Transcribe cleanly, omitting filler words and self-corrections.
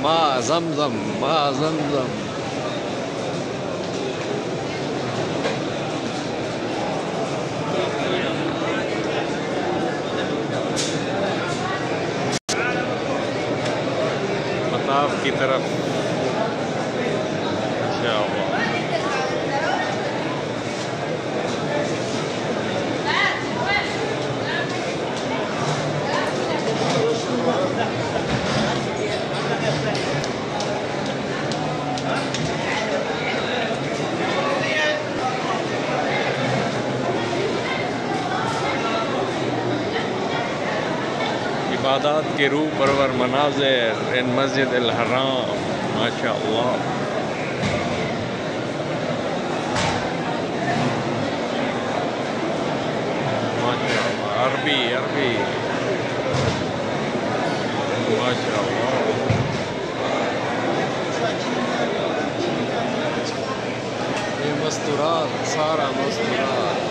माँ ज़मज़म, माँ ज़मज़म। मताफ की तरफ इंशाअल्लाह। इबादत के रूह परवर मनाज़िर इन मस्जिद अल हराम, माशाअल्लाह। माशाअल्लाह, अरबी अरबी, माशाअल्लाह। ये मस्तूरात, सारा मस्तूरात।